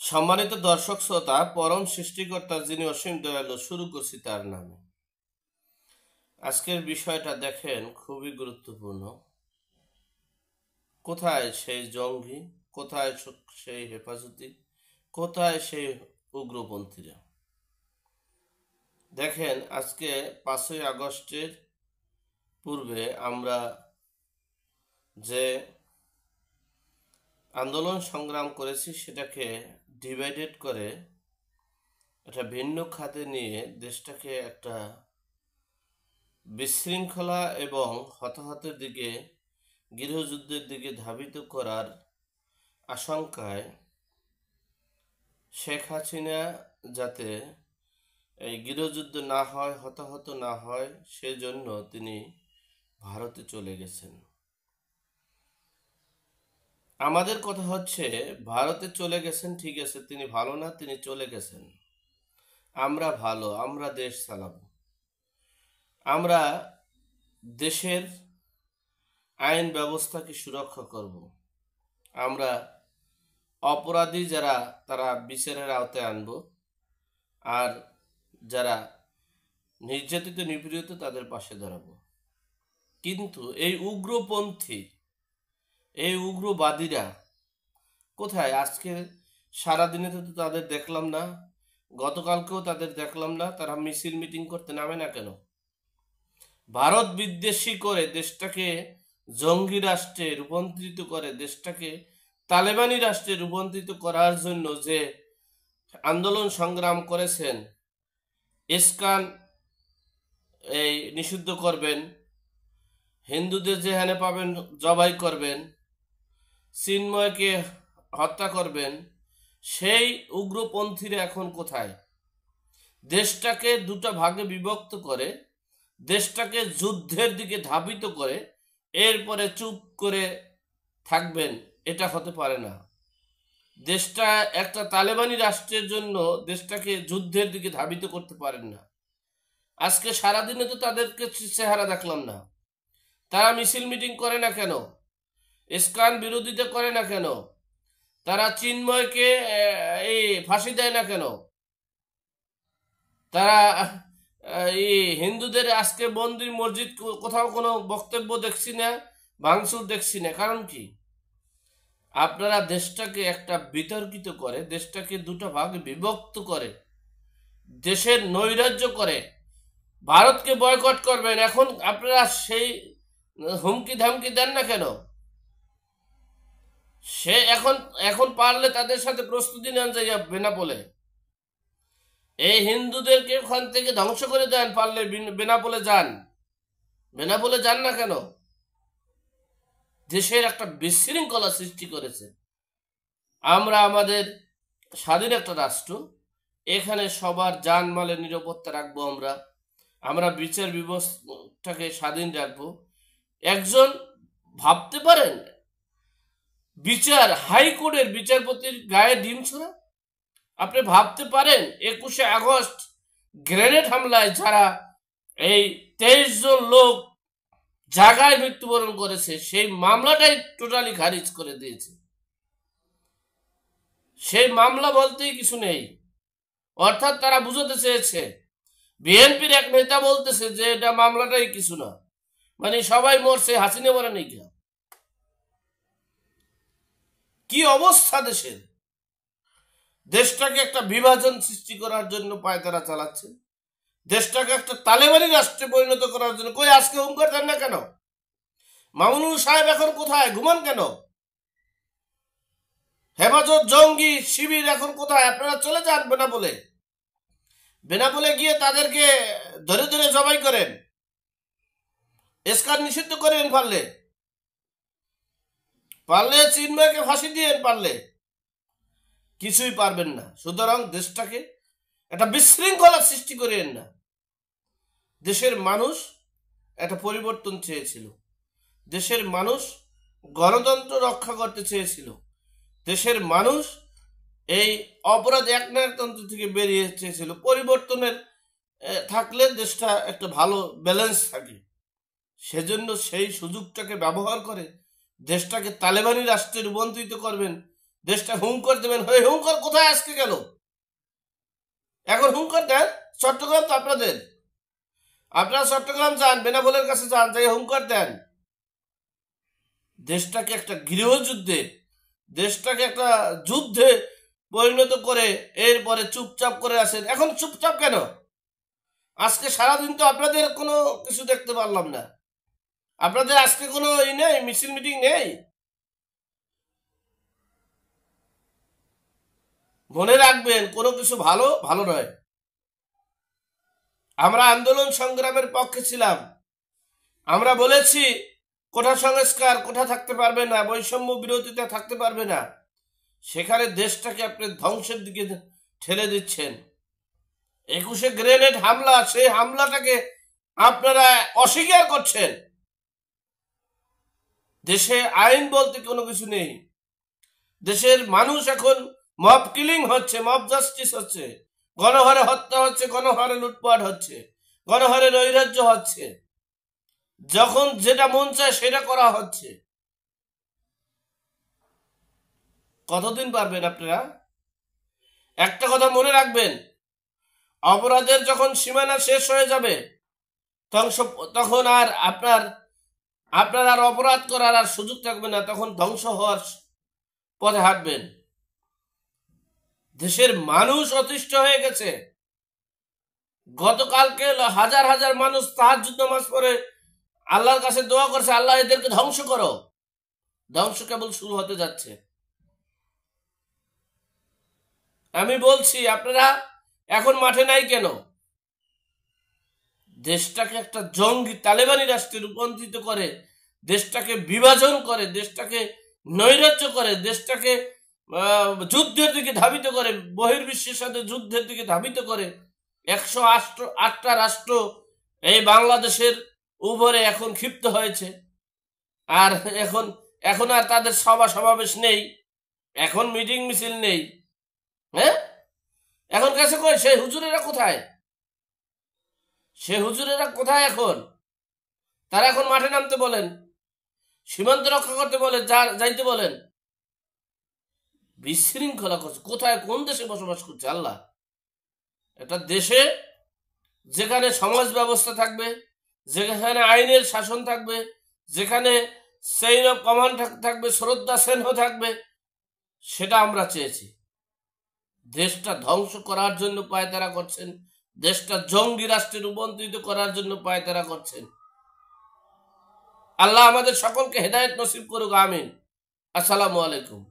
সম্মানিত দর্শক শ্রোতা, পরম সৃষ্টিকর্তা যিনি অসীম দয়ালু, শুরু করছি তার নামে। আজকের বিষয়টা দেখেন, খুবই গুরুত্বপূর্ণ। কোথায় সেই জঙ্গি, কোথায় সেই হেফাজতি, কোথায় সেই উগ্রপন্থীরা? দেখেন, আজকে 5ই আগস্টের পূর্বে আমরা যে আন্দোলন সংগ্রাম করেছি সেটাকে ডিভাইডেড করে একটা ভিন্ন খাতে নিয়ে দেশটাকে একটা বিশৃঙ্খলা এবং হতাহতের দিকে, গৃহযুদ্ধের দিকে ধাবিত করার আশঙ্কায় শেখ হাসিনা যাতে এই গৃহযুদ্ধ না হয়, হতাহত না হয়, সেজন্য তিনি ভারতে চলে গেছেন। আমাদের কথা হচ্ছে, ভারতে চলে গেছেন ঠিক আছে, তিনি ভালো না, তিনি চলে গেছেন। আমরা ভালো, আমরা দেশ চালাবো, আমরা দেশের আইন ব্যবস্থাকে সুরক্ষা করব, আমরা অপরাধী যারা তারা বিচারের আওতায় আনব, আর যারা নির্যাতিত নিপীড়িত তাদের পাশে দাঁড়াবো। কিন্তু এই উগ্রপন্থী, এই উগ্রবাদীরা কোথায়? আজকে সারাদিনে তো তাদের দেখলাম না, গতকালকেও তাদের দেখলাম না। তারা মিছিল মিটিং করতে নামে না কেন? ভারত বিদ্বেষী করে দেশটাকে জঙ্গি রাষ্ট্রে রূপান্তরিত করে, দেশটাকে তালেবানি রাষ্ট্রে রূপান্তরিত করার জন্য যে আন্দোলন সংগ্রাম করেছেন, ইস্কন এই নিষিদ্ধ করবেন, হিন্দুদের যেখানে পাবেন জবাই করবেন, চিন্ময়কে হত্যা করবেন, সেই উগ্রপন্থীরা এখন কোথায়? দেশটাকে দুটো ভাগে বিভক্ত করে, দেশটাকে যুদ্ধের দিকে ধাবিত করে, এরপরে চুপ করে থাকবেন, এটা হতে পারে না। দেশটা একটা তালেবানি রাষ্ট্রের জন্য দেশটাকে যুদ্ধের দিকে ধাবিত করতে পারেন না। আজকে সারাদিনে তো তাদেরকে চেহারা দেখলাম না। তারা মিছিল মিটিং করে না কেন? ইস্কন বিরোধিতা করে না কেন? তারা চিন্ময়কে এই ফাঁসি দেয় না কেন? তারা এই হিন্দুদের আজকে মন্দির মসজিদ কোথাও কোনো বক্তব্য দেখছি না, ভাঙচুর দেখছি না। কারণ কি? আপনারা দেশটাকে একটা বিতর্কিত করে, দেশটাকে দুটো ভাগে বিভক্ত করে, দেশের নৈরাজ্য করে, ভারতকে বয়কট করবেন। এখন আপনারা সেই হুমকি ধামকি দেন না কেন? সে এখন এখন পারলে তাদের সাথে প্রস্তুতি নেন যাইয়া বেনাপোলে, এই হিন্দুদেরকে ওখান থেকে ধ্বংস করে দেন। পারলে বেনাপোলে যান। বেনাপোলে যান না কেন? দেশের একটা বিশৃঙ্খলা সৃষ্টি করেছে। আমরা আমাদের স্বাধীন একটা রাষ্ট্র, এখানে সবার জানমালের নিরাপত্তা রাখবো। আমরা বিচার ব্যবস্থাকে স্বাধীন রাখবো। একজন ভাবতে পারেন হাইকোর্টের বিচারপতির গায়ে ডিম ছোড়া? আপনি ভাবতে পারেন 21শে আগস্ট গ্রেনেড হামলায় যারা এই 23 জন লোক জায়গায় মৃত্যুবরণ করেছে, সেই মামলাটাই টোটালি খারিজ করে দিয়েছে। সেই মামলা বলতেই কিছু নেই। অর্থাৎ তারা বুঝাতে চেয়েছে, বিএনপির এক নেতা বলতেছে যে এটা মামলাটাই কিছু না, মানে সবাই মরছে, হাসিনা মরে নেই। কি অবস্থা দেশের! দেশটাকে একটা বিভাজন সৃষ্টি করার জন্য পায়তারা চালাচ্ছে, দেশটাকে একটা তালেবানি রাষ্ট্রে পরিণত করার জন্য। কই আজকে হুঙ্কার দেন না কেন? মামুনুল সাহেব এখন কোথায়? ঘুমান কেন? হেফাজত জঙ্গি শিবির এখন কোথায়? আপনারা চলে যান বেনাপোলে গিয়ে তাদেরকে ধরে ধরে জবাই করেন, ইস্কন নিষিদ্ধ করেন, পারলে চিন্ময়কে ফাঁসি দিয়ে, পারলে কিছুই পারবেন না। সুতরাং দেশটাকে একটা বিশৃঙ্খলা সৃষ্টি করেন না। দেশের মানুষ একটা পরিবর্তন চেয়েছিল, দেশের মানুষ গণতন্ত্র রক্ষা করতে চেয়েছিল, দেশের মানুষ এই অপরাধ একনায়কতন্ত্র থেকে বেরিয়ে চেয়েছিল। পরিবর্তনের থাকলে দেশটা একটা ভালো ব্যালেন্স থাকে। সেজন্য সেই সুযোগটাকে ব্যবহার করে দেশটাকে তালেবানি রাষ্ট্রে রূপান্তরিত করবেন, দেশটা হুঙ্কার দেবেন, হয়ে হুঙ্কার কোথায় আজকে গেল? এখন হুঙ্কার দেন, চট্টগ্রাম তো আপনাদের, আপনারা চট্টগ্রাম যান, বেনাপোলের কাছে যান, যাই হুঙ্কার দেন। দেশটাকে একটা গৃহযুদ্ধে, দেশটাকে একটা যুদ্ধে পরিণত করে এরপরে চুপচাপ করে আসেন। এখন চুপচাপ কেন? আজকে সারাদিন তো আপনাদের কোনো কিছু দেখতে পারলাম না। আপনাদের আজকে কোনো নেই, মিছিল মিটিং নেই। মনে রাখবেন, কোনো কিছু ভালো ভালো নয়। আমরা আন্দোলন সংগ্রামের পক্ষে ছিলাম। আমরা বলেছি কোঠা সংস্কার, কোঠা থাকতে পারবে না, বৈষম্য বিরোধিতা থাকতে পারবে না। সেখানে দেশটাকে আপনি ধ্বংসের দিকে ঠেলে দিচ্ছেন। 21-এ গ্রেনেড হামলা, সেই হামলাটাকে আপনারা অস্বীকার করছেন। দেশে আইন বলতে কোনো কিছু নেই। দেশের মানুষ এখন মব কিলিং হচ্ছে, মব জাস্টিস হচ্ছে, গণহারে হত্যা হচ্ছে, গণহারে লুটপাট হচ্ছে, গণহারে নৈরাজ্য হচ্ছে, যখন যেটা মন চায় সেটা করা হচ্ছে। কতদিন পারবেন আপনারা? একটা কথা মনে রাখবেন, অপরাধের যখন সীমানা শেষ হয়ে যাবে তখন আর আপনার আর অপরাধ করার আর সুযোগ থাকবে না, তখন ধ্বংস হওয়ার পথে হাঁটবেন। দেশের মানুষ অতিষ্ঠ হয়ে গেছে। গতকালকে হাজার হাজার মানুষ তাহাজ্জুদ নামাজ পড়ে আল্লাহর কাছে দোয়া করছে, আল্লাহ এদেরকে ধ্বংস করো। ধ্বংস কেবল শুরু হতে যাচ্ছে। আমি বলছি, আপনারা এখন মাঠে নাই কেন? দেশটাকে একটা জঙ্গি তালেবানি রাষ্ট্রে রূপান্তরিত করে, দেশটাকে বিভাজন করে, দেশটাকে নৈরাজ্য করে, দেশটাকে যুদ্ধের দিকে ধাবিত করে, বহির্বিশ্বের সাথে যুদ্ধের দিকে ধাবিত করে। 108টা রাষ্ট্র এই বাংলাদেশের উপরে এখন ক্ষিপ্ত হয়েছে। আর এখন আর তাদের সভা সমাবেশ নেই, এখন মিটিং মিছিল নেই। হ্যাঁ, এখন কাছে কই সেই হুজুরেরা কোথায়? সে হুজুরেরা কোথায় এখন? তারা এখন মাঠে নামতে বলেন, সীমান্ত রক্ষা করতে বলেন, যাইতে বলেন। বিশৃঙ্খলা করছে কোথায়? কোন দেশে বসবাস করছে আল্লাহ? একটা দেশে যেখানে সমাজ ব্যবস্থা থাকবে, যেখানে আইনের শাসন থাকবে, যেখানে চেইন অফ কমান্ড থাকবে, শ্রদ্ধা স্নেহ থাকবে, সেটা আমরা চেয়েছি। দেশটা ধ্বংস করার জন্য পায়তারা করছেন, দেশটা জঙ্গি রাষ্ট্রে রূপান্তরিত করার জন্য পায়তারা করছেন। আল্লাহ আমাদের সকলকে হেদায়েত নসিব করুক, আমিন। আসসালামু আলাইকুম।